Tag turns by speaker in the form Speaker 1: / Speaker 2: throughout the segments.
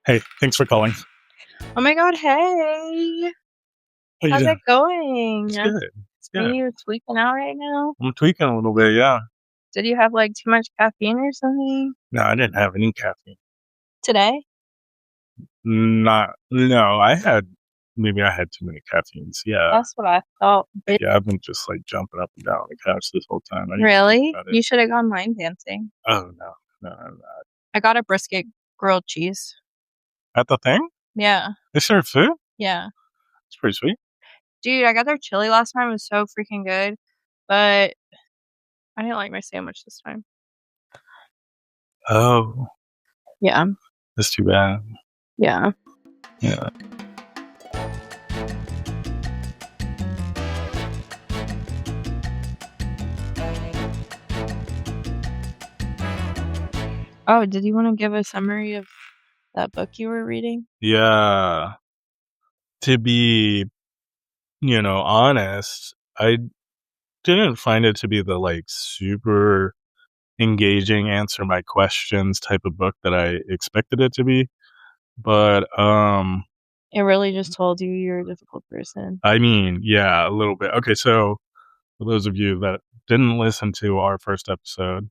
Speaker 1: Hey, thanks for calling.
Speaker 2: Oh my god, hey!
Speaker 1: How you
Speaker 2: How's
Speaker 1: doing?
Speaker 2: it going?
Speaker 1: It's good. It's
Speaker 2: Are
Speaker 1: good.
Speaker 2: you tweaking out right now?
Speaker 1: I'm tweaking a little bit, yeah.
Speaker 2: Did you have, like, too much caffeine or something
Speaker 1: No, I didn't have any caffeine.
Speaker 2: today?
Speaker 1: No, maybe I had too many caffeines. Yeah.
Speaker 2: That's what I thought.
Speaker 1: Yeah, I've been just like jumping up and down on the couch this whole time. I didn't even think
Speaker 2: Really?
Speaker 1: about it.
Speaker 2: You should have gone line dancing.
Speaker 1: Oh, no, I'm not.
Speaker 2: I got a brisket grilled cheese.
Speaker 1: At the thing?
Speaker 2: Yeah,
Speaker 1: They serve food?
Speaker 2: yeah.
Speaker 1: It's pretty sweet.
Speaker 2: Dude, I got their chili last time, it was so freaking good, but I didn't like my sandwich this time.
Speaker 1: Oh,
Speaker 2: Yeah,
Speaker 1: that's too bad.
Speaker 2: yeah.
Speaker 1: Yeah.
Speaker 2: Oh, did you wanna give a summary of that book you were reading?
Speaker 1: Yeah. To be, honest, I didn't find it to be the like super engaging, answer my questions type of book that I expected it to be. But
Speaker 2: It really just told you you're a difficult person.
Speaker 1: I mean, yeah, a little bit. Okay, so for those of you that didn't listen to our first episode,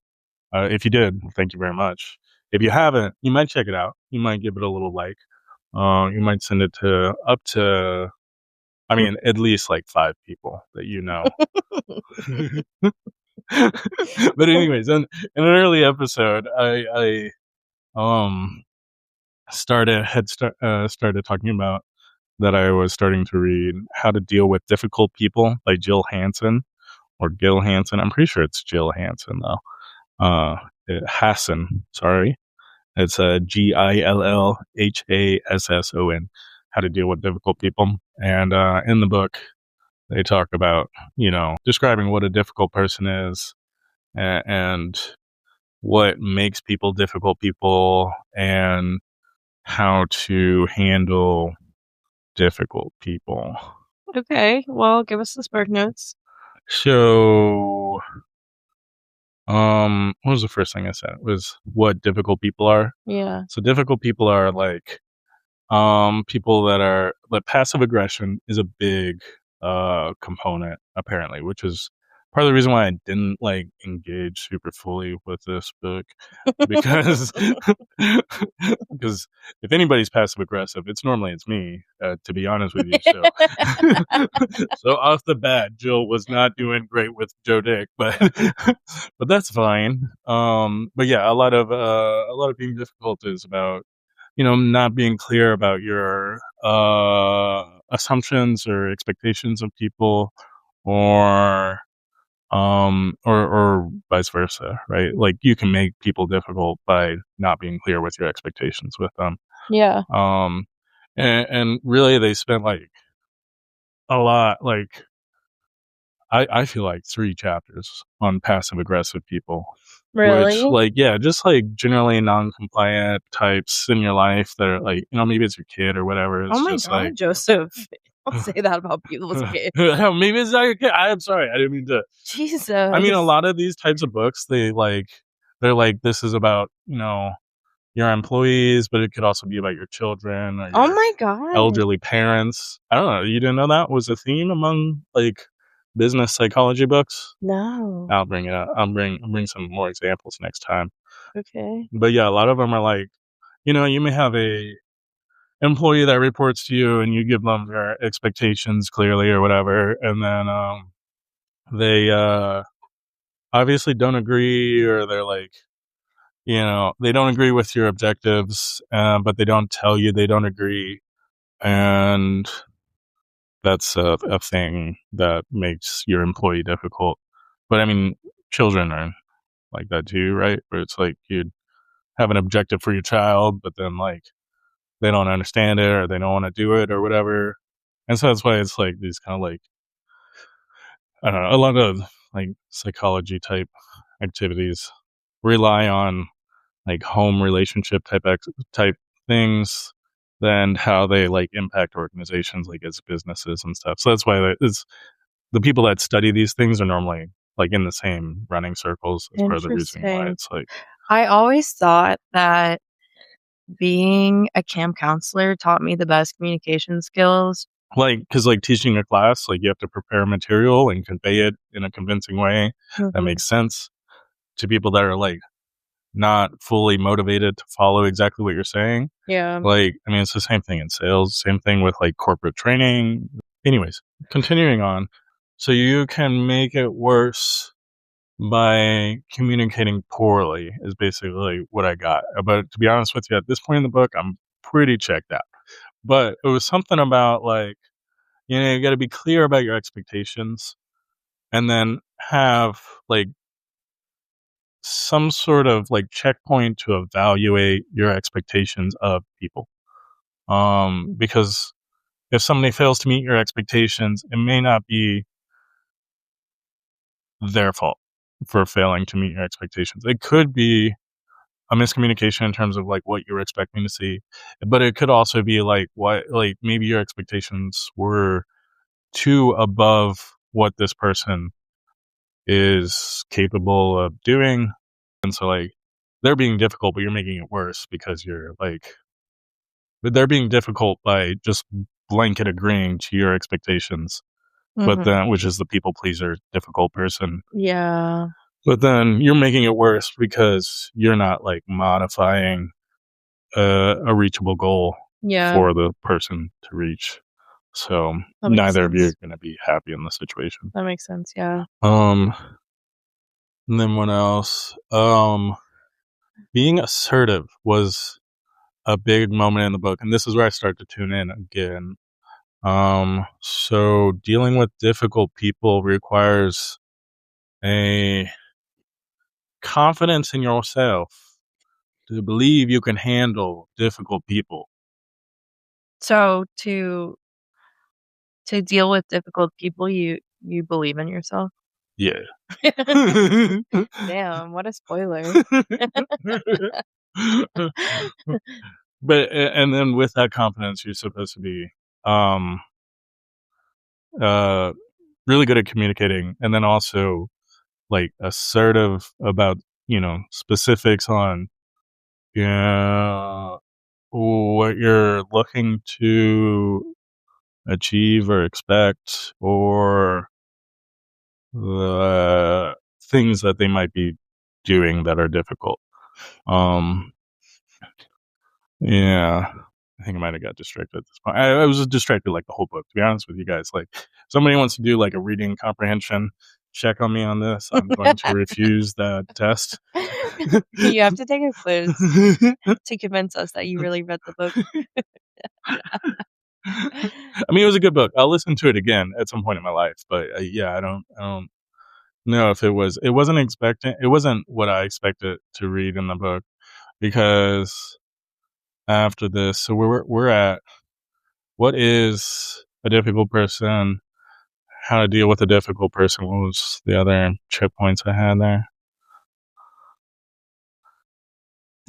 Speaker 1: if you did, thank you very much. If you haven't, you might check it out. You might give it a little like. You might send it to at least like 5 people that you know. But anyways, in an early episode, I started talking about that I was starting to read How to Deal with Difficult People by Jill Hansen or Gil Hansen. I'm pretty sure it's Jill Hansen though. Hassan, sorry. It's Gillhasson. How to Deal with Difficult People. And in the book, they talk about, describing what a difficult person is and what makes people difficult people and how to handle difficult people.
Speaker 2: Okay, well, give us the spark notes.
Speaker 1: So, what was the first thing I said? It was what difficult people are.
Speaker 2: Yeah.
Speaker 1: So difficult people are like, people that passive aggression is a big, component apparently, which is part of the reason why I didn't like engage super fully with this book because because if anybody's passive aggressive, it's me, to be honest with you. So, so off the bat, Jill was not doing great with Joe Dick, but but that's fine. But yeah, a lot of being difficult is about not being clear about your assumptions or expectations of people, or or vice versa, right? Like you can make people difficult by not being clear with your expectations with them.
Speaker 2: Yeah.
Speaker 1: Um, and really they spent like a lot, like I feel like 3 chapters on passive aggressive people, which
Speaker 2: Really?
Speaker 1: like, yeah, just like generally non-compliant types in your life that are like, maybe it's your kid or whatever.
Speaker 2: Oh
Speaker 1: It's
Speaker 2: my
Speaker 1: just like,
Speaker 2: god, Joseph. Don't say that about people's kids.
Speaker 1: hell, maybe it's not your kid. I'm sorry. I didn't mean to.
Speaker 2: Jesus.
Speaker 1: I mean, a lot of these types of books, they're like, this is about, your employees, but it could also be about your children or
Speaker 2: Oh
Speaker 1: your
Speaker 2: my god.
Speaker 1: elderly parents. I don't know. You didn't know that was a theme among like business psychology books?
Speaker 2: No.
Speaker 1: I'll bring it up. I'll bring some more examples next time.
Speaker 2: Okay.
Speaker 1: But yeah, a lot of them are like, you may have a employee that reports to you and you give them their expectations clearly or whatever, and then they obviously don't agree, or they're like, they don't agree with your objectives, but they don't tell you they don't agree, and that's a thing that makes your employee difficult. But I mean, children are like that too, right? Where it's like you have an objective for your child, but then like they don't understand it or they don't want to do it or whatever. And so that's why it's like these kind of like, I don't know, a lot of like psychology type activities rely on like home relationship type things and how they like impact organizations like as businesses and stuff. So that's why it's the people that study these things are normally like in the same running circles. As part of the reason why
Speaker 2: Interesting.
Speaker 1: it's like,
Speaker 2: I always thought that being a camp counselor taught me the best communication skills.
Speaker 1: Like, because like teaching a class, like you have to prepare material and convey it in a convincing way that
Speaker 2: Mhm.
Speaker 1: makes sense to people that are like not fully motivated to follow exactly what you're saying.
Speaker 2: Yeah.
Speaker 1: Like, I mean, it's the same thing in sales, same thing with like corporate training. Anyways, continuing on. So you can make it worse by communicating poorly, is basically what I got. But to be honest with you, at this point in the book, I'm pretty checked out. But it was something about like, you got to be clear about your expectations and then have like some sort of like checkpoint to evaluate your expectations of people. Because if somebody fails to meet your expectations, it may not be their fault for failing to meet your expectations. It could be a miscommunication in terms of like what you were expecting to see, but it could also be like what, like maybe your expectations were too above what this person is capable of doing. And so like they're being difficult, but you're making it worse because you're like, but they're being difficult by just blanket agreeing to your expectations. But
Speaker 2: Mhm.
Speaker 1: then, which is the people pleaser, difficult person.
Speaker 2: Yeah.
Speaker 1: But then you're making it worse because you're not like modifying a reachable goal
Speaker 2: Yeah.
Speaker 1: for the person to reach. So
Speaker 2: That makes
Speaker 1: neither of you are
Speaker 2: sense.
Speaker 1: going to be happy in the situation.
Speaker 2: That makes sense, yeah.
Speaker 1: Um, and then what else? Being assertive was a big moment in the book, and this is where I start to tune in again. So dealing with difficult people requires a confidence in yourself to believe you can handle difficult people.
Speaker 2: So to deal with difficult people, you believe in yourself?
Speaker 1: Yeah.
Speaker 2: Damn, what a spoiler.
Speaker 1: But and then with that confidence, you're supposed to be um uh really good at communicating, and then also like assertive about specifics on yeah what you're looking to achieve or expect, or the things that they might be doing that are difficult. Um, yeah, I think I might have got distracted at this point. I was distracted like the whole book, to be honest with you guys. Like, if somebody wants to do like a reading comprehension check on me on this, I'm going to refuse that test.
Speaker 2: You have to take a quiz to convince us that you really read the book.
Speaker 1: I mean, it was a good book. I'll listen to it again at some point in my life, but yeah, I don't know if it was. It wasn't expecting. It wasn't what I expected to read in the book because after this, so we're at what is a difficult person, how to deal with a difficult person. What was the other checkpoints I had there?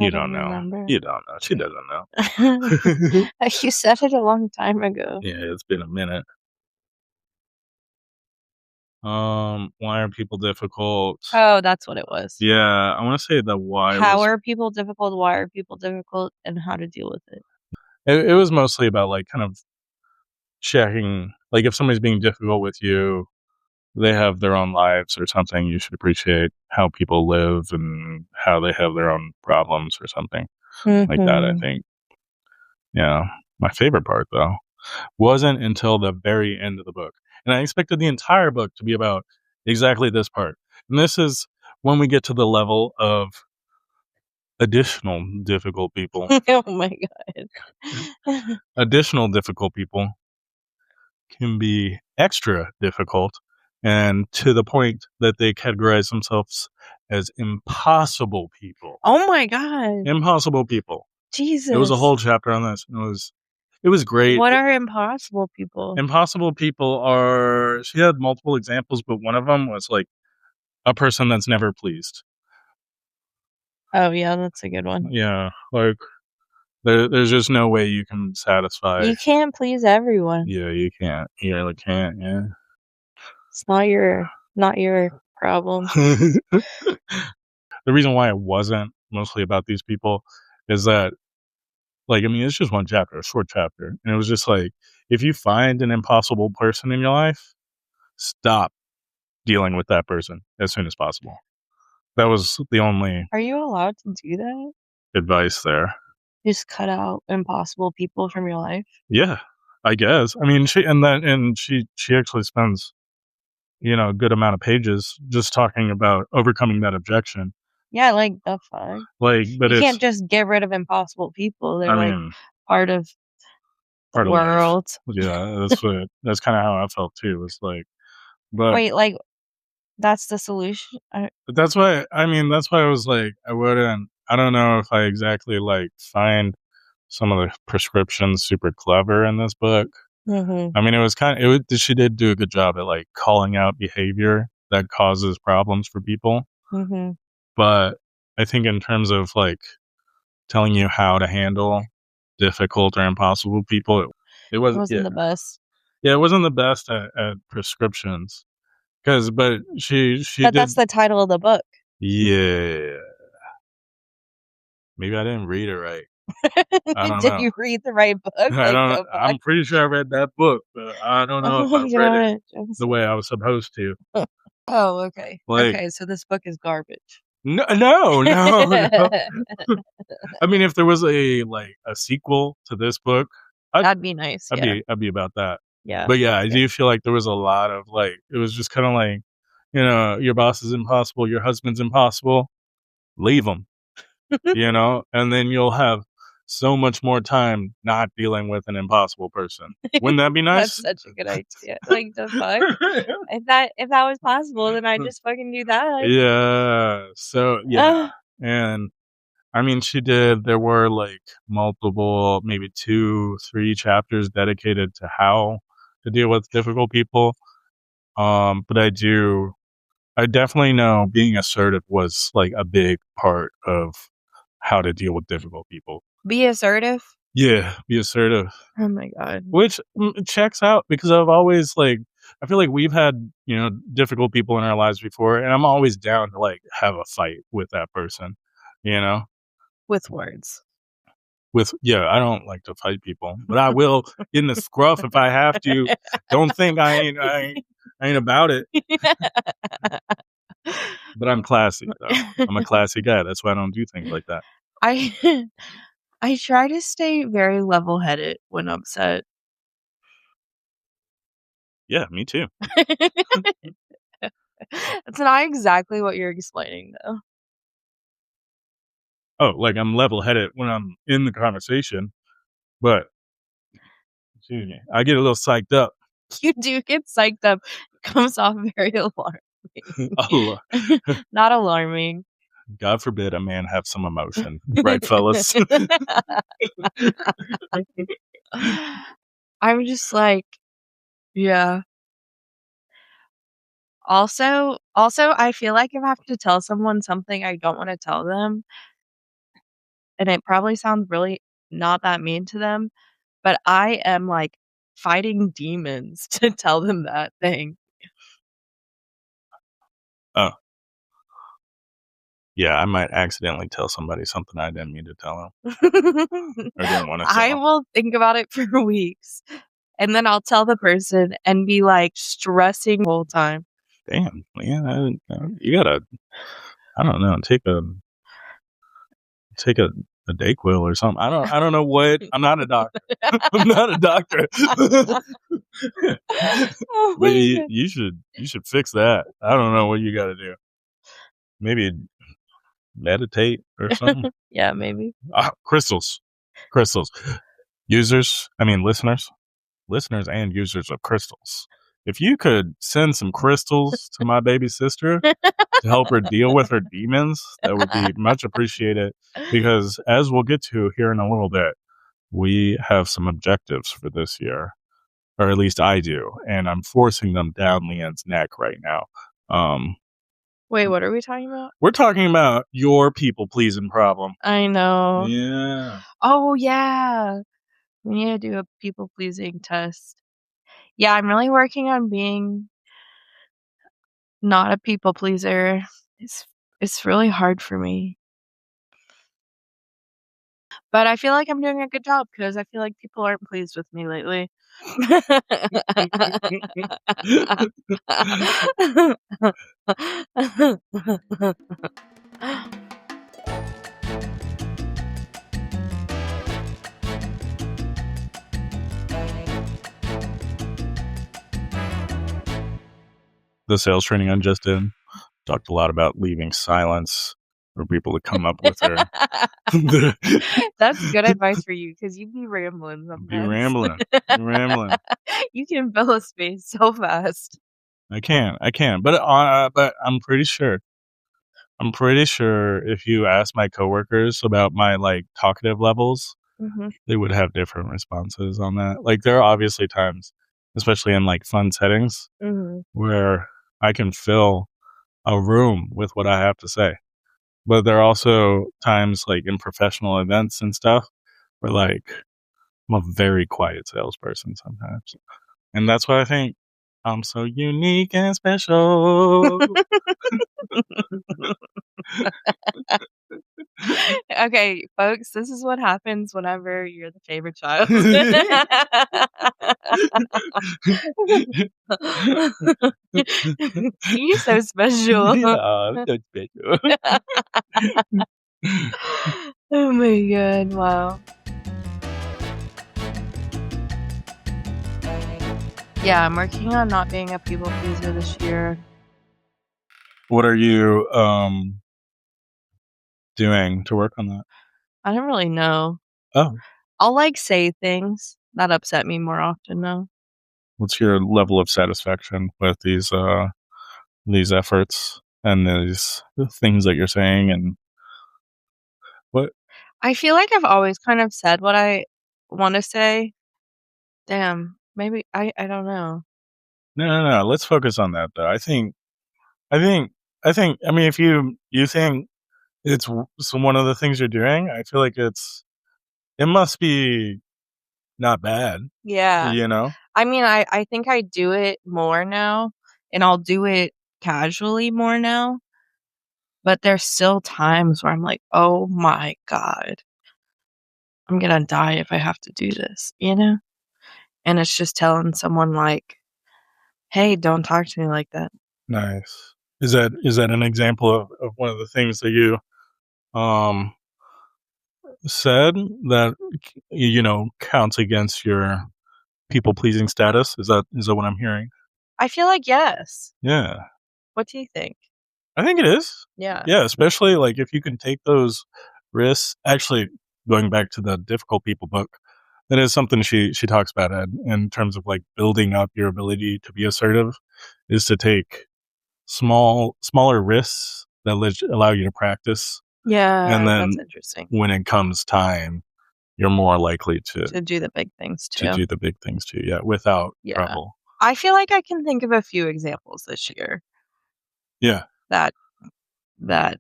Speaker 2: I
Speaker 1: You don't
Speaker 2: don't
Speaker 1: know.
Speaker 2: remember.
Speaker 1: You don't know. She doesn't know.
Speaker 2: You said it a long time ago.
Speaker 1: Yeah, it's been a minute. Why are people difficult?
Speaker 2: Oh, that's what it was.
Speaker 1: Yeah, I want to say the why
Speaker 2: How
Speaker 1: was
Speaker 2: are people difficult? Why are people difficult? And how to deal with it.
Speaker 1: it was mostly about like kind of checking, like if somebody's being difficult with you, they have their own lives or something. You should appreciate how people live and how they have their own problems or something like that. I
Speaker 2: Mhm.
Speaker 1: think. Yeah, my favorite part though wasn't until the very end of the book, and I expected the entire book to be about exactly this part. And this is when we get to the level of additional difficult people.
Speaker 2: Oh my god.
Speaker 1: Additional difficult people can be extra difficult, and to the point that they categorize themselves as impossible people.
Speaker 2: Oh my god.
Speaker 1: Impossible people. It was a
Speaker 2: Jesus.
Speaker 1: whole chapter on this. It was great.
Speaker 2: What are impossible people?
Speaker 1: Impossible people are, she had multiple examples, but one of them was like a person that's never pleased.
Speaker 2: Oh yeah, that's a good one.
Speaker 1: Yeah, like there's just no way you can satisfy.
Speaker 2: You can't please everyone.
Speaker 1: Yeah, you can't. You really can't. Yeah.
Speaker 2: It's not your problem.
Speaker 1: The reason why it wasn't mostly about these people is that Like, I mean, it's just one chapter, a short chapter, and it was just like, if you find an impossible person in your life, stop dealing with that person as soon as possible. That was the only
Speaker 2: Are you allowed to do that?
Speaker 1: advice there.
Speaker 2: Just cut out impossible people from your life?
Speaker 1: Yeah, I guess. I mean, she actually spends, a good amount of pages just talking about overcoming that objection.
Speaker 2: Yeah, like, the fuck?
Speaker 1: Like, but
Speaker 2: You
Speaker 1: it's
Speaker 2: can't just get rid of impossible people, they're,
Speaker 1: I
Speaker 2: like,
Speaker 1: mean,
Speaker 2: part of the
Speaker 1: part of life.
Speaker 2: world.
Speaker 1: Yeah, that's kinda how I felt too. It's like, but
Speaker 2: Wait, like, that's the solution? I
Speaker 1: that's why I mean, that's why I was like, I don't know if I exactly, like, find some of the prescriptions super clever in this book.
Speaker 2: Mhm,
Speaker 1: I mean, it was kinda it would she did do a good job at, like, calling out behavior that causes problems for people,
Speaker 2: mhm.
Speaker 1: but I think in terms of, like, telling you how to handle difficult or impossible people, it
Speaker 2: It
Speaker 1: wasn't
Speaker 2: wasn't the best.
Speaker 1: yeah, it wasn't the best at prescriptions. But she
Speaker 2: But that's
Speaker 1: did
Speaker 2: the title of the book.
Speaker 1: yeah, maybe I didn't read it right. I don't
Speaker 2: Did
Speaker 1: know.
Speaker 2: you read the right book?
Speaker 1: I
Speaker 2: Like,
Speaker 1: don't
Speaker 2: the fuck?
Speaker 1: I'm pretty sure I read that book, but I don't know
Speaker 2: Oh
Speaker 1: if I
Speaker 2: my
Speaker 1: read it
Speaker 2: gosh, I'm
Speaker 1: the
Speaker 2: so
Speaker 1: way I was supposed to.
Speaker 2: Oh, okay.
Speaker 1: Like,
Speaker 2: Okay, so this book is garbage.
Speaker 1: no. I mean, if there was a sequel to this book, I'd
Speaker 2: That'd be nice, yeah.
Speaker 1: I'd be about that.
Speaker 2: Yeah,
Speaker 1: But yeah, I
Speaker 2: yeah.
Speaker 1: do feel like there was a lot of it was just kinda like, your boss is impossible, your husband's impossible, leave them. And then you'll have so much more time not dealing with an impossible person. Wouldn't that be
Speaker 2: That's
Speaker 1: nice?
Speaker 2: such a good idea. Like, the fuck? If that was possible, then I'd just fucking do that.
Speaker 1: Yeah. So, yeah.
Speaker 2: Ugh.
Speaker 1: And I mean, there were like multiple, maybe 2, 3 chapters dedicated to how to deal with difficult people. But I definitely know being assertive was like a big part of how to deal with difficult people.
Speaker 2: Be assertive?
Speaker 1: Yeah, be assertive.
Speaker 2: Oh my god.
Speaker 1: Which, checks out because I feel like we've had, difficult people in our lives before, and I'm always down to, like, have a fight with that person, you know?
Speaker 2: With words.
Speaker 1: I don't like to fight people, but I will in the scruff if I have to. Don't think I ain't about it, but I'm classy, though. I'm a classy guy, that's why I don't do things like that.
Speaker 2: I I try to stay very level-headed when upset.
Speaker 1: Yeah, me too.
Speaker 2: That's not exactly what you're explaining, though.
Speaker 1: Oh, like, I'm level-headed when I'm in the conversation, but excuse me, I get a little psyched up.
Speaker 2: You do get psyched up. It comes off very alarming.
Speaker 1: Allah.
Speaker 2: Not alarming.
Speaker 1: God forbid a man have some emotion, right, fellas?
Speaker 2: I'm just like, yeah. Also, I feel like if I have to tell someone something I don't wanna tell them, and it probably sounds really not that mean to them, but I am, like, fighting demons to tell them that thing.
Speaker 1: Oh, yeah, I might accidentally tell somebody something I didn't mean to tell them or didn't wanna tell
Speaker 2: I
Speaker 1: 'em.
Speaker 2: will think about it for weeks, and then I'll tell the person and be, like, stressing the whole time.
Speaker 1: Damn, man, you gotta, I don't know, take a Dayquil or something. I don't know what I'm not a doctor. I'm not a doctor.
Speaker 2: Oh
Speaker 1: But
Speaker 2: my
Speaker 1: you
Speaker 2: god.
Speaker 1: you should fix that. I don't know what you gotta do. Maybe meditate or something?
Speaker 2: Yeah, maybe.
Speaker 1: Ah, crystals. Crystals. Listeners and users of crystals. If you could send some crystals to my baby sister to help her deal with her demons, that would be much appreciated because as we'll get to here in a little bit, we have some objectives for this year, or at least I do, and I'm forcing them down Leanne's neck right now. Um,
Speaker 2: Wait, what are we talking about?
Speaker 1: we're talking about your people pleasing problem.
Speaker 2: I know.
Speaker 1: Yeah.
Speaker 2: Oh, yeah. We need to do a people-pleasing test. Yeah, I'm really working on being not a people pleaser. It's it's really hard for me. But I feel like I'm doing a good job because I feel like people aren't pleased with me lately.
Speaker 1: The sales training I just did talked a lot about leaving silence for people to come up with their
Speaker 2: That's good advice for you because you be rambling
Speaker 1: be
Speaker 2: sometimes.
Speaker 1: rambling, be rambling.
Speaker 2: You can fill a space so fast.
Speaker 1: I can, but I'm pretty sure if you ask my coworkers about my, like, talkative levels,
Speaker 2: Mhm,
Speaker 1: they would have different responses on that. Like, there are obviously times, especially in, like, fun settings,
Speaker 2: mhm.
Speaker 1: where I can fill a room with what I have to say. But there are also times, like, in professional events and stuff where, like, I'm a very quiet salesperson sometimes. And that's why I think I'm so unique and special.
Speaker 2: Okay, folks, this is what happens whenever you're the favorite child. You're so special.
Speaker 1: Yeah, I'm so special.
Speaker 2: Oh my god, wow. Yeah, I'm working on not being a people pleaser this year.
Speaker 1: What are you, doing to work on that?
Speaker 2: I don't really know.
Speaker 1: Oh,
Speaker 2: I'll, like, say things that upset me more often though.
Speaker 1: what's your level of satisfaction with these efforts and these things that you're saying and what
Speaker 2: I feel like I've always kind of said what I wanna say. Damn, maybe I don't know.
Speaker 1: No, no, no, let's focus on that, though. I think I mean, if you think it's one of the things you're doing, I feel like it must be not bad,
Speaker 2: Yeah.
Speaker 1: you know?
Speaker 2: I mean, I think I do it more now, and I'll do it casually more now, but there's still times where I'm like, "Oh my god, I'm gonna die if I have to do this," you know? And it's just telling someone like, "Hey, don't talk to me like that."
Speaker 1: Nice. Is that an example of one of the things that you, um, said that, counts against your people-pleasing status? Is that what I'm hearing?
Speaker 2: I feel like yes.
Speaker 1: Yeah.
Speaker 2: What do you think?
Speaker 1: I think it is.
Speaker 2: Yeah.
Speaker 1: Yeah, especially, like, if you can take those risks actually, going back to the Difficult People book, that is something she talks about in terms of, like, building up your ability to be assertive, is to take smaller risks that allow you to practice, and
Speaker 2: Yeah, that's
Speaker 1: then
Speaker 2: interesting.
Speaker 1: when it comes time, you're more likely
Speaker 2: To do the big things
Speaker 1: to
Speaker 2: too.
Speaker 1: do the big things too, yeah, without
Speaker 2: Yeah.
Speaker 1: trouble.
Speaker 2: I feel like I can think of a few examples this year
Speaker 1: Yeah.
Speaker 2: that that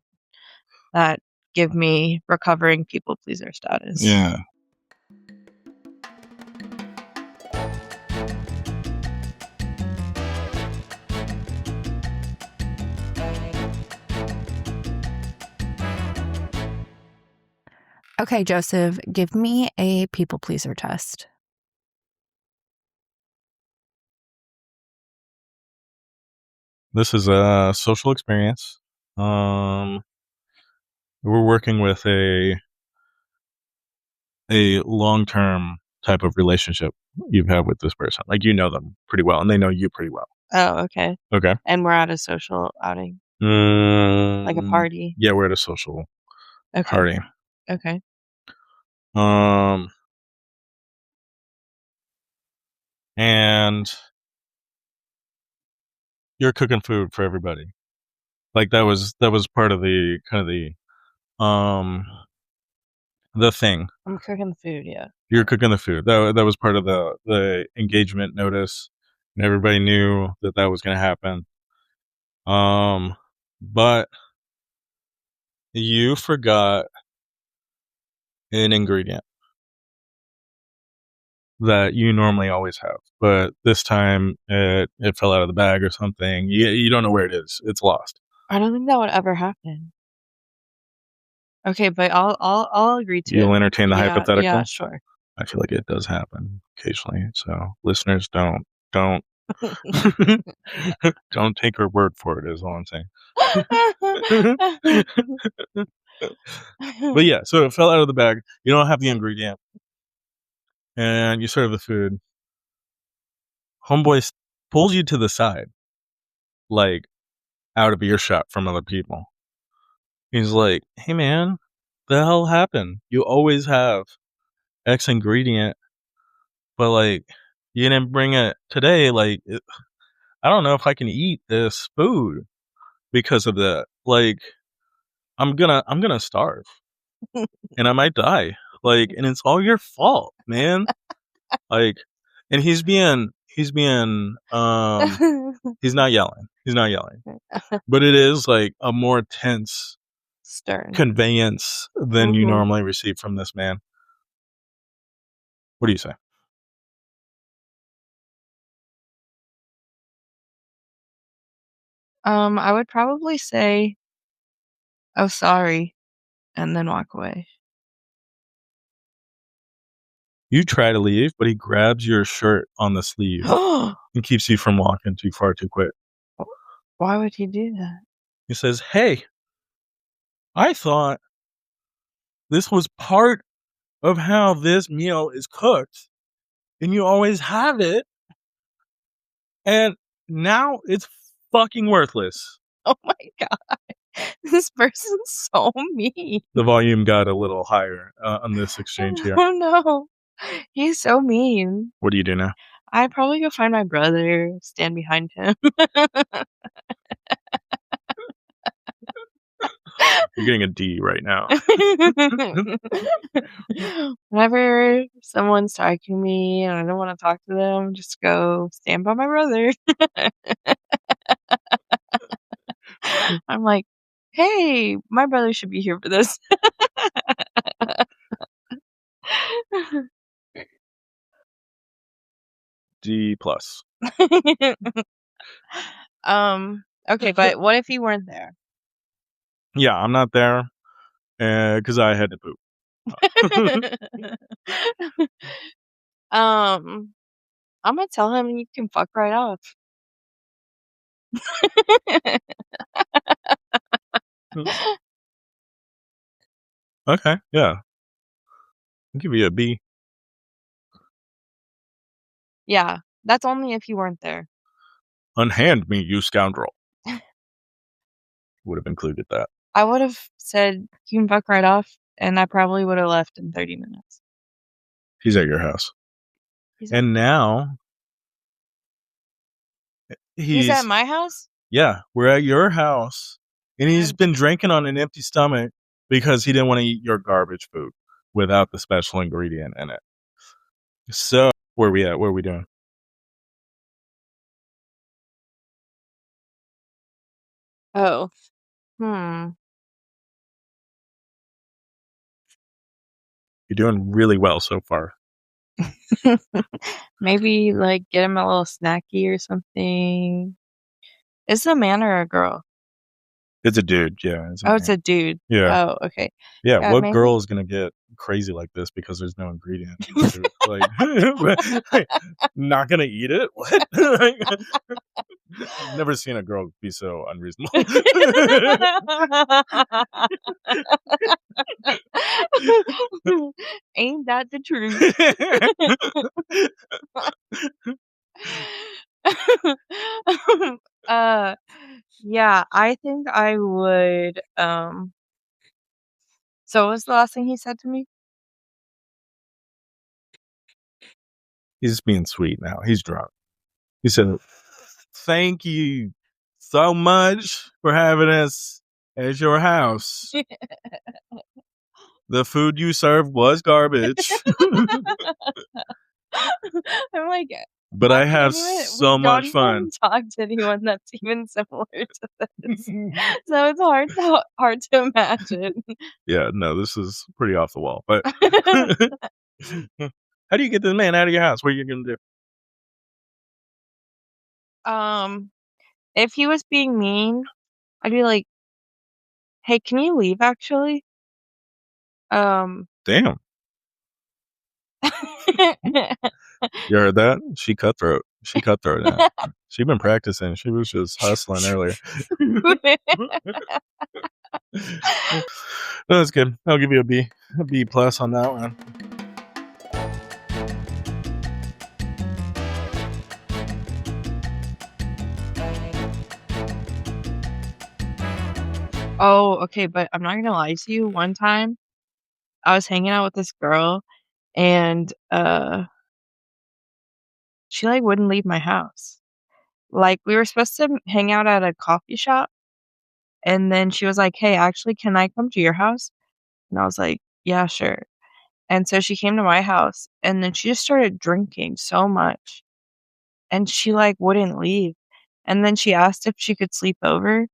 Speaker 2: that give me recovering people pleaser status.
Speaker 1: Yeah.
Speaker 3: Okay, Joseph, give me a people pleaser test.
Speaker 1: This is a social experience. We're working with a long-term type of relationship you've had with this person. Like, you know them pretty well, and they know you pretty well.
Speaker 2: Oh, okay.
Speaker 1: Okay.
Speaker 2: And we're at a social outing, like a
Speaker 1: Mm,
Speaker 2: party.
Speaker 1: yeah, we're at a social
Speaker 2: Okay.
Speaker 1: party.
Speaker 2: Okay.
Speaker 1: Um, and you're cooking food for everybody. Like, that was part of the thing.
Speaker 2: I'm cooking the food, yeah.
Speaker 1: You're cooking the food. That was part of the engagement notice, and everybody knew that was gonna happen. Um, but you forgot an ingredient that you normally always have, but this time it fell out of the bag or something. You don't know where it is. It's lost.
Speaker 2: I don't think that would ever happen. Okay, but I'll agree to
Speaker 1: You'll
Speaker 2: it.
Speaker 1: entertain the
Speaker 2: Yeah,
Speaker 1: hypothetical?
Speaker 2: sure.
Speaker 1: I feel like it does happen occasionally. So listeners, don't don't take her word for it. Is all I'm saying. But yeah, so it fell out of the bag. You don't have the ingredient, and you serve the food. Homeboy pulls you to the side, like out of earshot from other people. He's like, "Hey man, the hell happened? You always have X ingredient, but like you didn't bring it today. Like I don't know if I can eat this food because of that. Like I'm gonna starve and I might die. Like, and it's all your fault, man. Like, and he's not yelling. He's not yelling. But it is like a more tense
Speaker 2: Stern.
Speaker 1: conveyance than you normally receive from this man. What do you say?
Speaker 2: I would probably say, "Oh, sorry," and then walk away.
Speaker 1: You try to leave, but he grabs your shirt on the sleeve and keeps you from walking too far too quick.
Speaker 2: Why would he do that?
Speaker 1: He says, "Hey, I thought this was part of how this meal is cooked, and you always have it, and now it's fucking worthless."
Speaker 2: Oh my god. This person's so mean.
Speaker 1: The volume got a little higher on this exchange here.
Speaker 2: Oh no. He's so mean.
Speaker 1: What do you do now?
Speaker 2: I'd probably go find my brother, stand behind him.
Speaker 1: You're getting a D right now.
Speaker 2: Whenever someone's talking to me and I don't want to talk to them, just go stand by my brother. I'm like, hey, my brother should be here for this.
Speaker 1: D plus.
Speaker 2: Okay, but what if you weren't there?
Speaker 1: Yeah, I'm not there because I had to poop.
Speaker 2: I'm gonna tell him you can fuck right off.
Speaker 1: Okay, yeah. I'll give you a B.
Speaker 2: Yeah, that's only if you weren't there.
Speaker 1: Unhand me, you scoundrel. Would have included that.
Speaker 2: I would have said you can fuck right off, and I probably would have left in 30 minutes.
Speaker 1: He's at your house. And now
Speaker 2: He's at my house?
Speaker 1: yeah, we're at your house, and he's
Speaker 2: And
Speaker 1: been drinking on an empty stomach because he didn't want to eat your garbage food without the special ingredient in it. So, where we at? What are we doing?
Speaker 2: oh. Hmm.
Speaker 1: You're doing really well so far.
Speaker 2: Maybe, like, get him a little snacky or something. Is it a man or a girl?
Speaker 1: It's a dude, yeah.
Speaker 2: Oh, it's a dude.
Speaker 1: Yeah.
Speaker 2: Oh, okay.
Speaker 1: Yeah,
Speaker 2: Yeah,
Speaker 1: what
Speaker 2: maybe
Speaker 1: girl is gonna get crazy like this because there's no ingredient in the food? Like, not gonna eat it? What? I've never seen a girl be so unreasonable.
Speaker 2: Ain't that the truth? Uh, yeah, I think I would, so what was the last thing he said to me?
Speaker 1: He's being sweet now. He's drunk. He said, "Thank you so much for having us at your house. The food you served was garbage."
Speaker 2: I'm like,
Speaker 1: But
Speaker 2: God
Speaker 1: I have
Speaker 2: damn it,
Speaker 1: so
Speaker 2: we don't
Speaker 1: much
Speaker 2: even
Speaker 1: fun.
Speaker 2: talk to anyone that's even similar to this. So it's hard to imagine.
Speaker 1: Yeah, no, this is pretty off the wall. But how do you get this man out of your house? What are you gonna do?
Speaker 2: If he was being mean, I'd be like, "Hey, can you leave actually?"
Speaker 1: Damn. You heard that? She cutthroat. She cutthroat now. She been practicing. She was just hustling earlier. That's good. I'll give you a B plus on that one.
Speaker 2: Oh, okay, but I'm not gonna lie to you. One time, I was hanging out with this girl, and, she, like, wouldn't leave my house. Like, we were supposed to hang out at a coffee shop, and then she was like, "Hey, actually, can I come to your house?" And I was like, "Yeah, sure." And so she came to my house, and then she just started drinking so much, and she, like, wouldn't leave. And then she asked if she could sleep over,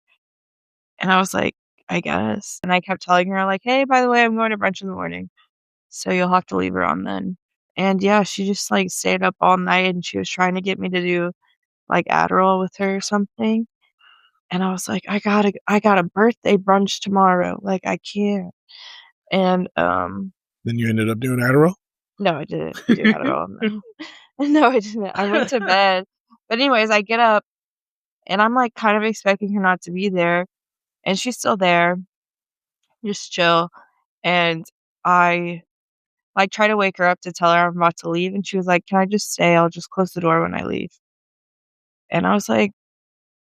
Speaker 2: and I was like, "I guess." And I kept telling her, like, "Hey, by the way, I'm going to brunch in the morning, so you'll have to leave around then." And, yeah, she just, like, stayed up all night, and she was trying to get me to do, like, Adderall with her or something. And I was like, I got a birthday brunch tomorrow, like, I can't." And,
Speaker 1: Then you ended up doing Adderall?
Speaker 2: no, I didn't do Adderall, no. No, I didn't. I went to bed. But anyways, I get up, and I'm, like, kind of expecting her not to be there, and she's still there, just chill, and I, like, try to wake her up to tell her I'm about to leave, and she was like, "Can I just stay? I'll just close the door when I leave." And I was like,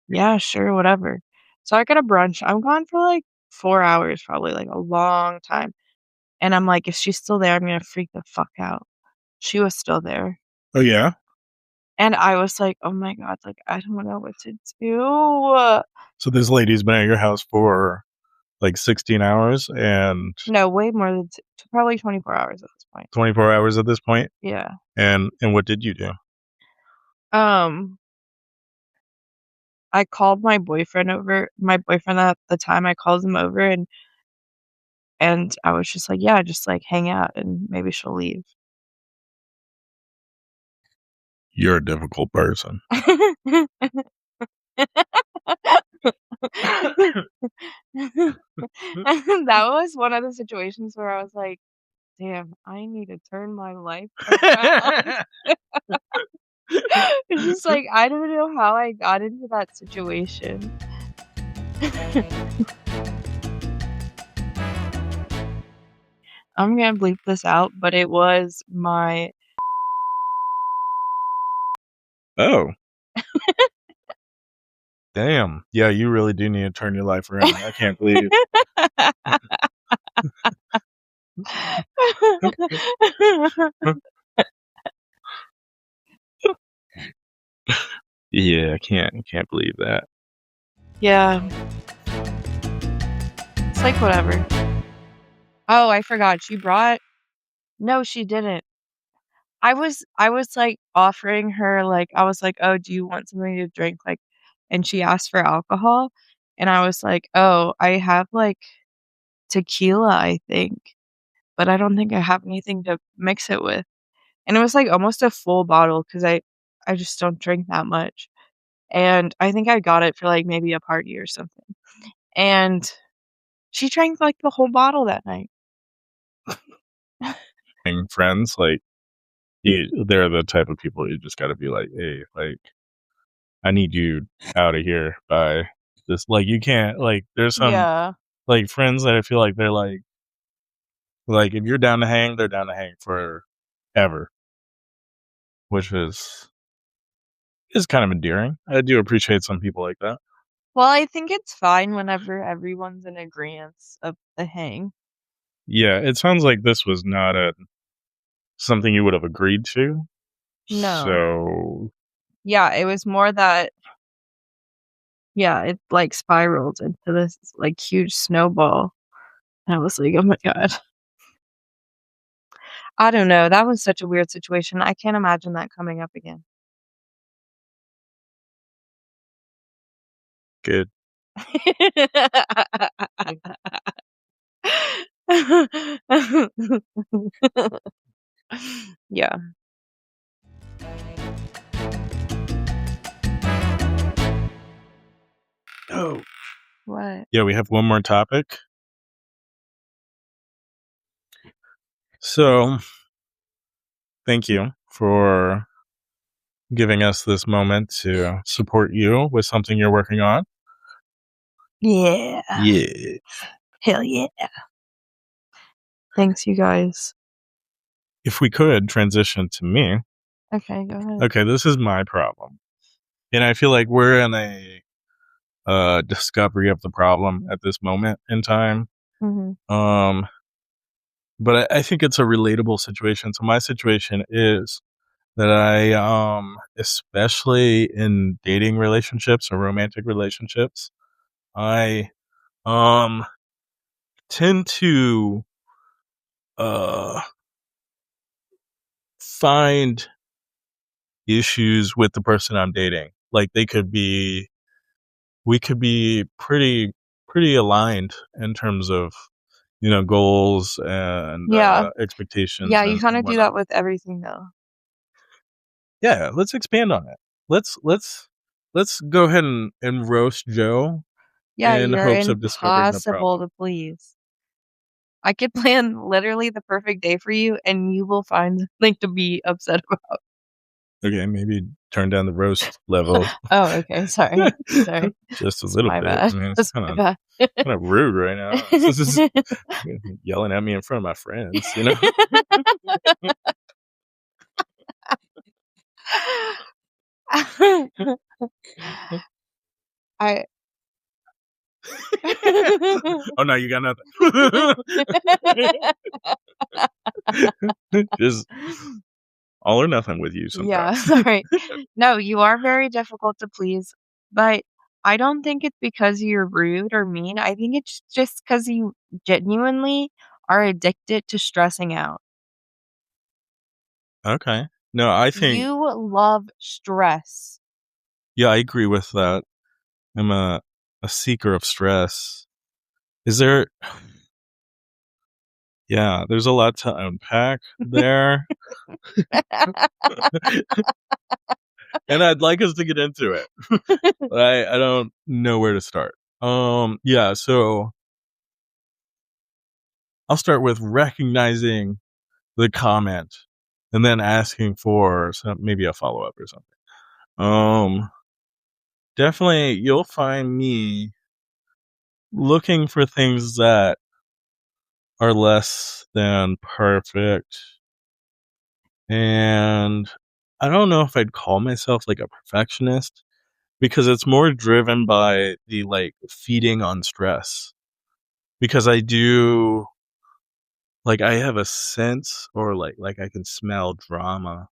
Speaker 2: "Yeah, sure, whatever." So I got a brunch. I'm gone for, like, 4 hours, probably, like, a long time, and I'm like, "If she's still there, I'm gonna freak the fuck out." She was still there,
Speaker 1: Oh yeah.
Speaker 2: and I was like, "Oh my god, like, I don't know what to do."
Speaker 1: So this lady's been at your house for like 16 hours and
Speaker 2: No, way more than probably 24 hours at this point.
Speaker 1: 24 hours at this point.
Speaker 2: Yeah.
Speaker 1: And what did you do?
Speaker 2: Um, I called my boyfriend over. My boyfriend at the time, I called him over, and I was just like, "Yeah, just, like, hang out, and maybe she'll leave."
Speaker 1: You're a difficult person.
Speaker 2: That was one of the situations where I was like, "Damn, I need to turn my life around." It's just like, I don't know how I got into that situation. I'm gonna bleep this out, but it was my
Speaker 1: Oh, damn. Yeah, you really do need to turn your life around. I can't believe. Yeah, I can't believe that.
Speaker 2: Yeah, it's like, whatever. Oh, I forgot, no, she didn't. I was, like, offering her, like, I was like, "Oh, do you want something to drink?" Like, and she asked for alcohol, and I was like, "Oh, I have, like, tequila, I think, but I don't think I have anything to mix it with." And it was, like, almost a full bottle 'cause I just don't drink that much, and I think I got it for, like, maybe a party or something, and she drank, like, the whole bottle that night.
Speaker 1: And friends, like, they're the type of people you just got to be like, hey, like, I need you out of here by this. Like, you can't, like, there's some,
Speaker 2: Yeah.
Speaker 1: like, friends that I feel like they're like, if you're down to hang, they're down to hang forever, which is kind of endearing. I do appreciate some people like that.
Speaker 2: Well, I think it's fine whenever everyone's in agreeance of the hang.
Speaker 1: Yeah, it sounds like this was not something you would have agreed to.
Speaker 2: No.
Speaker 1: So,
Speaker 2: Yeah, it was more that yeah, it, like, spiraled into this, like, huge snowball. I was like, "Oh my god." I don't know, that was such a weird situation, I can't imagine that coming up again.
Speaker 1: good.
Speaker 2: Yeah.
Speaker 1: Oh.
Speaker 2: What?
Speaker 1: Yeah, we have one more topic. So, thank you for giving us this moment to support you with something you're working on.
Speaker 2: Yeah.
Speaker 1: Yeah.
Speaker 2: Hell yeah. Thanks, you guys.
Speaker 1: If we could transition to me.
Speaker 2: Okay, go ahead.
Speaker 1: Okay, this is my problem. And I feel like we're in a discovery of the problem at this moment in time.
Speaker 2: Mm-hmm.
Speaker 1: But I think it's a relatable situation. So my situation is that I especially in dating relationships or romantic relationships, I tend to uh find issues with the person I'm dating. Like we could be pretty aligned in terms of goals and
Speaker 2: Yeah.
Speaker 1: expectations
Speaker 2: Yeah, you kind
Speaker 1: and
Speaker 2: of do
Speaker 1: whatnot.
Speaker 2: that with everything, though.
Speaker 1: Yeah, let's expand on it. Let's go ahead and roast Joe
Speaker 2: Yeah,
Speaker 1: in
Speaker 2: you're
Speaker 1: hopes of discovering the
Speaker 2: impossible
Speaker 1: problem.
Speaker 2: to please. I could plan literally the perfect day for you, and you will find something to be upset about.
Speaker 1: Okay, maybe turn down the roast level
Speaker 2: Oh, okay. Sorry. Sorry.
Speaker 1: just a
Speaker 2: It's
Speaker 1: little
Speaker 2: my
Speaker 1: bit.
Speaker 2: bad.
Speaker 1: I mean, it's
Speaker 2: That's my bad.
Speaker 1: kind of rude right now. This is yelling at me in front of my friends.
Speaker 2: I
Speaker 1: Oh no, you got nothing. Just all or nothing with you
Speaker 2: Yeah,
Speaker 1: sometimes.
Speaker 2: sorry. No, you are very difficult to please, but I don't think it's because you're rude or mean. I think it's just because you genuinely are addicted to stressing out.
Speaker 1: Okay. No, I think
Speaker 2: You love stress.
Speaker 1: yeah, I agree with that. I'm a seeker of stress. Is there Yeah, there's a lot to unpack there. And I'd like us to get into it. But I don't know where to start. Yeah, so I'll start with recognizing the comment and then asking for maybe a follow-up or something. Definitely you'll find me looking for things that are less than perfect. And I don't know if I'd call myself like a perfectionist because it's more driven by the like feeding on stress. Because I do like I have a sense or like I can smell drama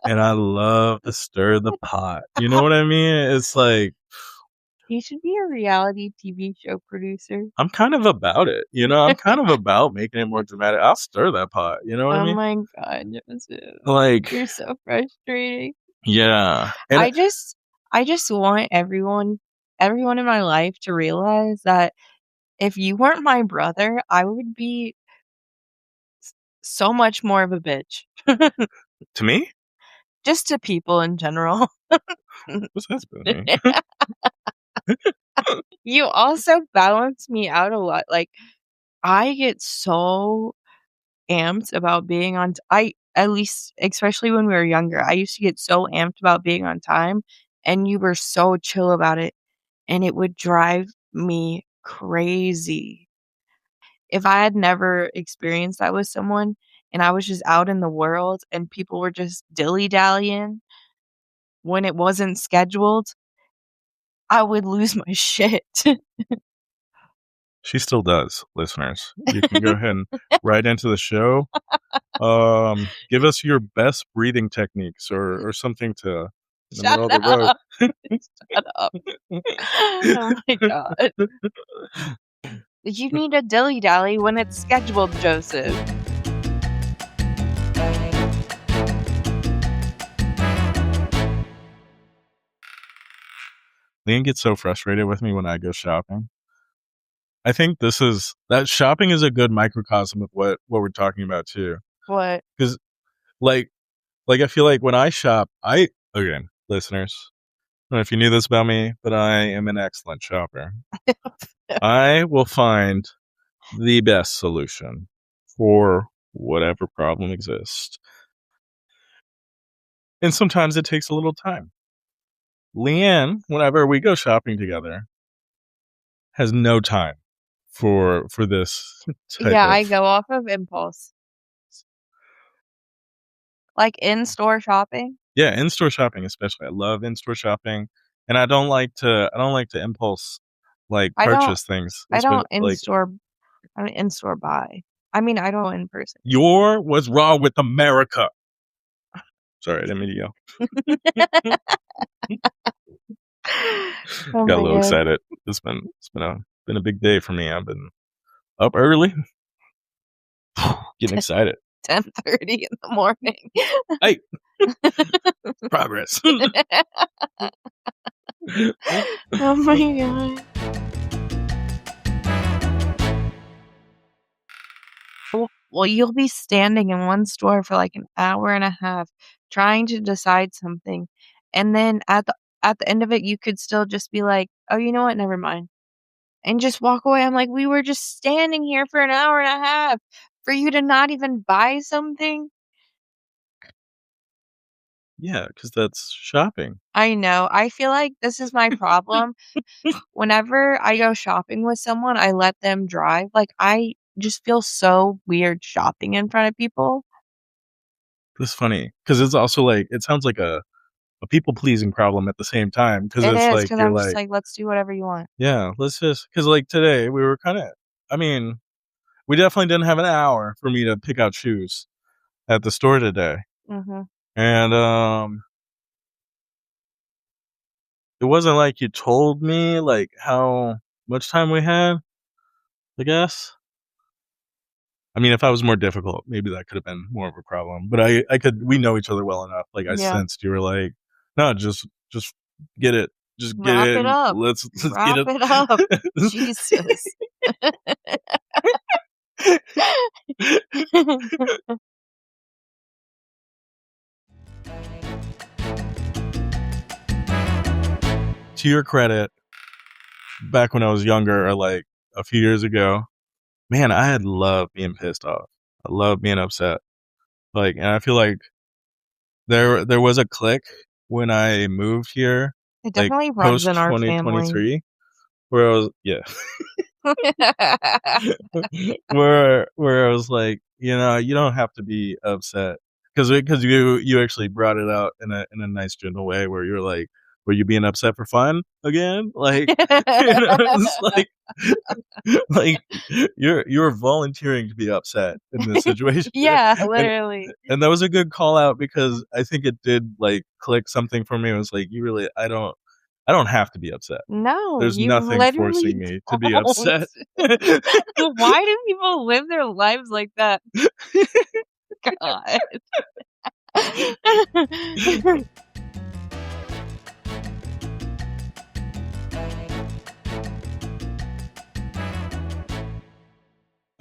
Speaker 1: and I love to stir the pot. You know what I mean? It's like
Speaker 2: You should be a reality TV show producer.
Speaker 1: I'm kind of about it. I'm kind of about making it more dramatic. I'll stir that pot. You know what I
Speaker 2: Oh
Speaker 1: mean?
Speaker 2: my god, Joseph.
Speaker 1: Like,
Speaker 2: You're so frustrating.
Speaker 1: yeah. And
Speaker 2: I just want everyone in my life to realize that if you weren't my brother, I would be so much more of a bitch.
Speaker 1: to me,
Speaker 2: Just to people in general.
Speaker 1: what's that supposed to mean?
Speaker 2: You also balance me out a lot. Like, I get so amped about being on I at least especially when we were younger, I used to get so amped about being on time, and you were so chill about it, and it would drive me crazy. If I had never experienced that with someone and I was just out in the world and people were just dilly-dallying when it wasn't scheduled, I would lose my shit.
Speaker 1: She still does, listeners. You can go ahead and write into the show. Give us your best breathing techniques or something to in the
Speaker 2: Shut
Speaker 1: middle of the road.
Speaker 2: up. Shut up. Oh my god. You need a dilly-dally when it's scheduled, Joseph.
Speaker 1: Liam gets so frustrated with me when I go shopping. I think that shopping is a good microcosm of what we're talking about too.
Speaker 2: What?
Speaker 1: Because like I feel like when I shop, again, listeners, I don't know if you knew this about me, but I am an excellent shopper. I will find the best solution for whatever problem exists. And sometimes it takes a little time. Leanne, whenever we go shopping together, has no time for this type
Speaker 2: Yeah,
Speaker 1: of.
Speaker 2: I go off of impulse. Like in-store shopping?
Speaker 1: Yeah, in-store shopping especially. I love in-store shopping, and I don't like to impulse, like,
Speaker 2: I don't
Speaker 1: purchase things,
Speaker 2: I
Speaker 1: espe
Speaker 2: don't
Speaker 1: like,
Speaker 2: in-store I don't in-store buy. I mean, I don't in person.
Speaker 1: What's wrong with America?" Sorry, I didn't mean to yell.
Speaker 2: Oh
Speaker 1: Got a
Speaker 2: my
Speaker 1: little
Speaker 2: god.
Speaker 1: excited. It's been a big day for me. I've been up early, getting excited.
Speaker 2: 10:30 in the morning.
Speaker 1: Hey, progress.
Speaker 2: Oh my god. Well, you'll be standing in one store for like an hour and a half trying to decide something. And then at the end of it, you could still just be like, "Oh, you know what? Never mind." And just walk away. I'm like, "We were just standing here for an hour and a half for you to not even buy something?"
Speaker 1: Yeah, because that's shopping.
Speaker 2: I know. I feel like this is my problem. Whenever I go shopping with someone, I let them drive. Like, I just feel so weird shopping in front of people.
Speaker 1: That's funny because it's also, like, it sounds like a people-pleasing problem at the same time because
Speaker 2: It
Speaker 1: it's
Speaker 2: is
Speaker 1: like,
Speaker 2: because
Speaker 1: you're
Speaker 2: I'm just
Speaker 1: like,
Speaker 2: like, "Let's do whatever you want."
Speaker 1: "Yeah, let's just." Because, like, today, we were kinda I mean, we definitely didn't have an hour for me to pick out shoes at the store today,
Speaker 2: Mhm.
Speaker 1: and, it wasn't like you told me, like, how much time we had, I guess. I mean, if I was more difficult, maybe that could have been more of a problem, but I could we know each other well enough, like, I
Speaker 2: Yeah.
Speaker 1: sensed you were like, "No, just get it. Just get
Speaker 2: Wrap
Speaker 1: it
Speaker 2: it
Speaker 1: and
Speaker 2: up.
Speaker 1: let's get
Speaker 2: Wrap it up.
Speaker 1: it."
Speaker 2: Jesus.
Speaker 1: To your credit, back when I was younger or, like, a few years ago, man, I had loved being pissed off. I love being upset. Like, and I feel like there was a click when I moved here,
Speaker 2: It
Speaker 1: like,
Speaker 2: definitely runs in
Speaker 1: post
Speaker 2: our family.
Speaker 1: 2023, where I was yeah. Where I was like, you don't have to be upset because you actually brought it out in a nice gentle way where you're like, "Were you being upset for fun again?" Like, it's like like you're volunteering to be upset in this situation,
Speaker 2: Yeah,
Speaker 1: and
Speaker 2: literally.
Speaker 1: and that was a good call out because I think it did, like, click something for me. It was like, I don't have to be upset.
Speaker 2: No,
Speaker 1: There's
Speaker 2: you
Speaker 1: nothing
Speaker 2: literally
Speaker 1: forcing me to be
Speaker 2: don't.
Speaker 1: upset.
Speaker 2: Why do people live their lives like that? God.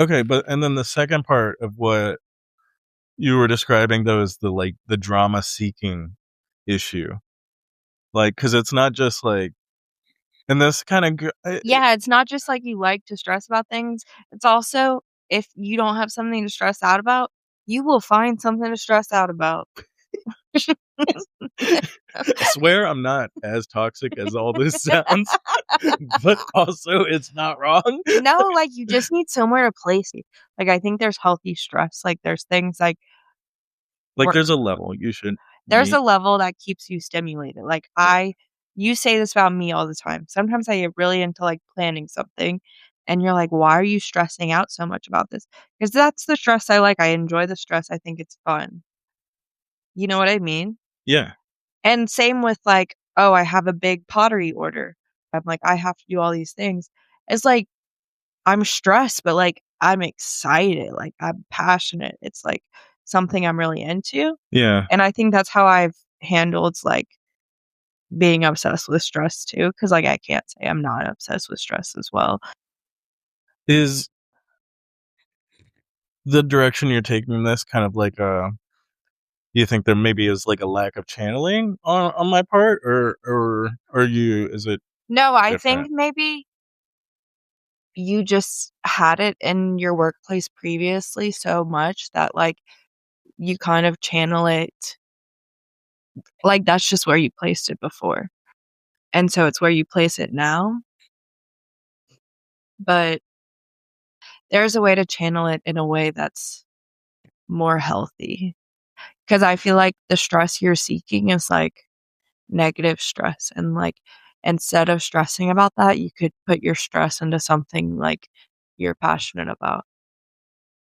Speaker 1: Okay, but and then the second part of what you were describing, though, is the drama-seeking issue. Like, because it's not just, like and this kinda
Speaker 2: Yeah, it's not just like you like to stress about things. It's also if you don't have something to stress out about, you will find something to stress out about.
Speaker 1: I swear I'm not as toxic as all this sounds, but also it's not wrong.
Speaker 2: No, like you just need somewhere to place it. Like I think there's healthy stress. Like there's things like
Speaker 1: Like,
Speaker 2: work.
Speaker 1: there's a level you should
Speaker 2: There's a
Speaker 1: meet.
Speaker 2: level that keeps you stimulated. Like
Speaker 1: Yeah.
Speaker 2: you say this about me all the time. Sometimes I get really into like planning something and you're like, "Why are you stressing out so much about this?" Because that's the stress I like. I enjoy the stress. I think it's fun. You know what I mean?
Speaker 1: Yeah.
Speaker 2: And same with like, "Oh, I have a big pottery order." I'm like, "I have to do all these things." It's like I'm stressed, but like I'm excited. Like I'm passionate. It's like something I'm really into.
Speaker 1: Yeah.
Speaker 2: And I think that's how I've handled like being obsessed with stress too, because like, I can't say I'm not obsessed with stress as well.
Speaker 1: Is the direction you're taking this kind of like, do you think there maybe is, like, a lack of channeling on my part, or are you is it
Speaker 2: No, I think
Speaker 1: different?
Speaker 2: you just had it in your workplace previously so much that, like, you kind of channel it like, that's just where you placed it before, and so it's where you place it now, but there's a way to channel it in a way that's more healthy. Because I feel like the stress you're seeking is, like, negative stress, and, like, instead of stressing about that, you could put your stress into something, like, you're passionate about.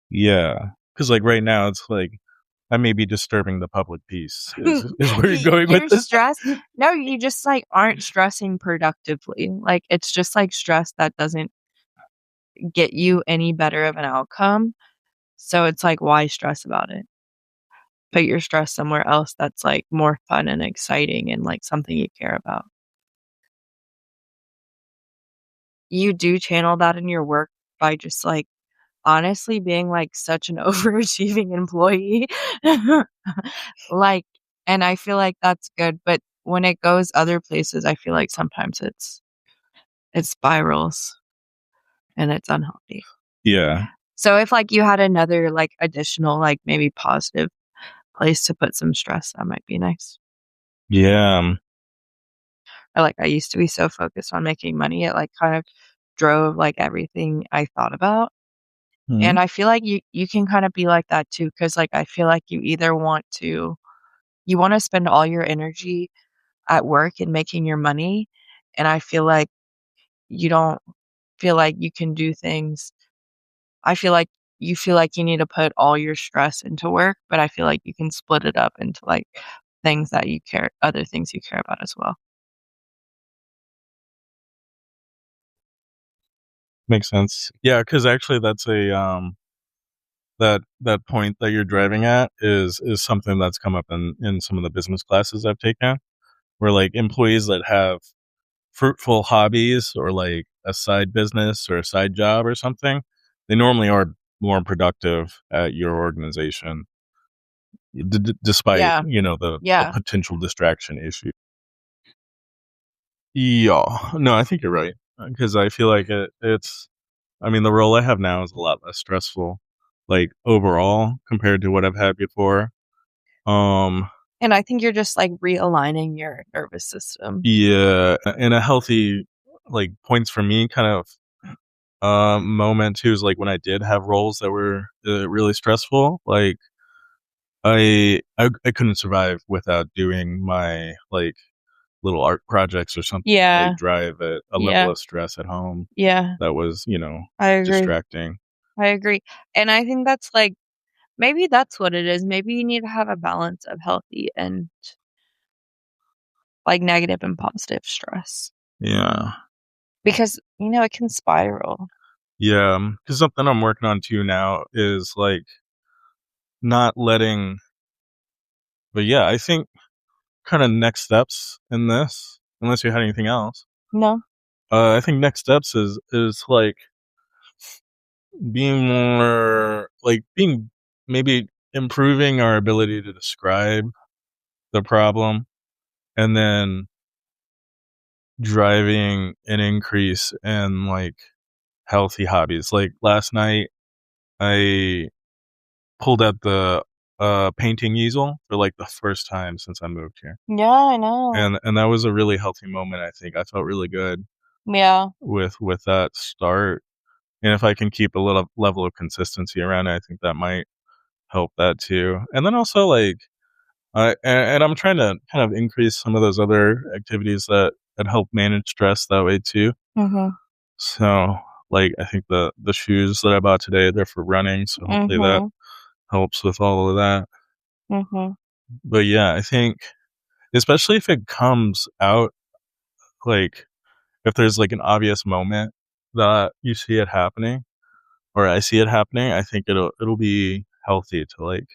Speaker 1: Yeah, because like, right now, it's like, I may be disturbing the public peace is where you're going with
Speaker 2: You're
Speaker 1: this?
Speaker 2: stressed. No, you just, like, aren't stressing productively. Like, it's just, like, stress that doesn't get you any better of an outcome, so it's like, why stress about it? Put your stress somewhere else that's, like, more fun and exciting and, like, something you care about. You do channel that in your work by just, like, honestly being, like, such an overachieving employee. Like, and I feel like that's good, but when it goes other places, I feel like sometimes it spirals and it's unhealthy.
Speaker 1: Yeah.
Speaker 2: So if, like, you had another, like, additional, like, maybe positive place to put some stress, that might be nice.
Speaker 1: Yeah,
Speaker 2: Or, like, I used to be so focused on making money, it, like, kind of drove, like, everything I thought about.
Speaker 1: mhm,
Speaker 2: And I feel like you can kinda be like that too, because like, I feel like you either you wanna spend all your energy at work and making your money, and I feel like you don't feel like you can do things I feel like you feel like you need to put all your stress into work, but I feel like you can split it up into, like, things that you care other things you care about as well.
Speaker 1: makes sense. Yeah, because actually that's that point that you're driving at is something that's come up in some of the business classes I've taken, where, like, employees that have fruitful hobbies or, like, a side business or a side job or something, they normally are more productive at your organization, despite,
Speaker 2: Yeah,
Speaker 1: the
Speaker 2: yeah,
Speaker 1: potential distraction issue. Yeah. No, I think you're right, because I feel like it's I mean, the role I have now is a lot less stressful, like, overall compared to what I've had before. Um,
Speaker 2: and I think you're just, like, realigning your nervous system.
Speaker 1: yeah, and a healthy, like, points for me kind of, moment too is, like, when I did have roles that were, really stressful, like, I couldn't survive without doing my, like, little art projects or something, like,
Speaker 2: Yeah,
Speaker 1: drive a level
Speaker 2: yeah,
Speaker 1: of stress at home
Speaker 2: yeah,
Speaker 1: that was,
Speaker 2: I agree.
Speaker 1: distracting.
Speaker 2: I agree, and I think that's, like maybe that's what it is. Maybe you need to have a balance of healthy and, like, negative and positive stress
Speaker 1: Yeah.
Speaker 2: because, it can spiral.
Speaker 1: Yeah, because something I'm working on too now is, like, not letting but yeah, I think kinda next steps in this, unless you had anything else,
Speaker 2: No?
Speaker 1: I think next steps is, like, being more like, being maybe improving our ability to describe the problem, and then driving an increase in, like, healthy hobbies. Like, last night, I pulled out the, painting easel for, like, the first time since I moved here,
Speaker 2: Yeah, I know.
Speaker 1: and that was a really healthy moment, I think. I felt really good
Speaker 2: Yeah.
Speaker 1: with that start, and if I can keep a little level of consistency around it, I think that might help that too. And then also, like, and I'm trying to kind of increase some of those other activities that help manage stress that way too.
Speaker 2: Mhm.
Speaker 1: So, like, I think the shoes that I bought today, they're for running, so hopefully that
Speaker 2: Mhm.
Speaker 1: helps with all of that.
Speaker 2: Mhm.
Speaker 1: But yeah, I think especially if it comes out, like, if there's, like, an obvious moment that you see it happening or I see it happening, I think it'll be healthy to, like,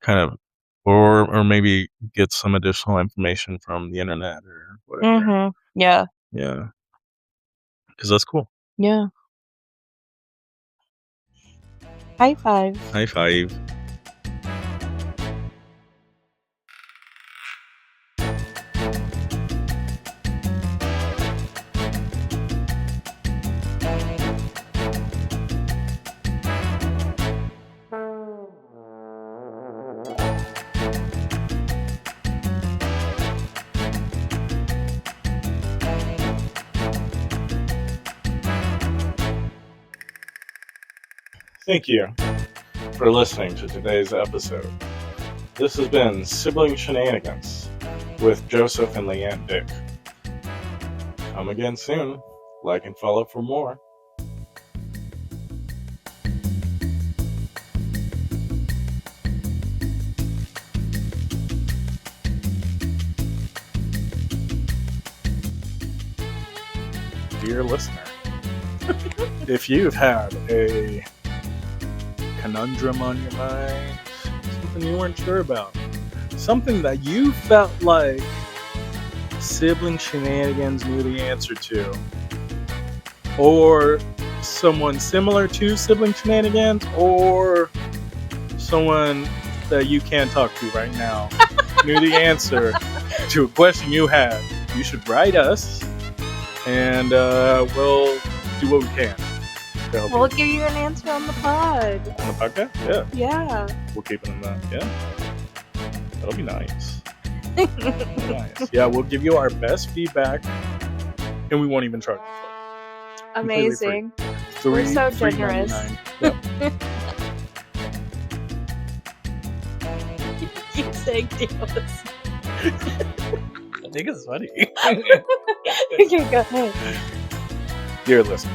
Speaker 1: kind of or maybe get some additional information from the internet or whatever.
Speaker 2: Mhm. Yeah.
Speaker 1: Yeah, because that's cool.
Speaker 2: Yeah. High five.
Speaker 1: High five. Thank you for listening to today's episode. This has been Sibling Shenanigans with Joseph and Leanne Dick. Come again soon. Like and follow for more. Dear listener, if you've had a conundrum on your mind, something you weren't sure about, something that you felt like Sibling Shenanigans knew the answer to, or someone similar to Sibling Shenanigans, or someone that you can't talk to right now knew the answer to a question you had, you should write us, and we'll do what we can.
Speaker 2: We'll give you an answer on the pod.
Speaker 1: On the podcast? Yeah.
Speaker 2: Yeah.
Speaker 1: We'll keep it in that. Yeah. That'll be nice. Nice. Yeah, we'll give you our best feedback, and we won't even charge you for it.
Speaker 2: Amazing. We're so generous.
Speaker 1: Yep.
Speaker 2: Keep saying deals.
Speaker 1: I think it's funny.
Speaker 2: Okay, go ahead.
Speaker 1: Dear listener,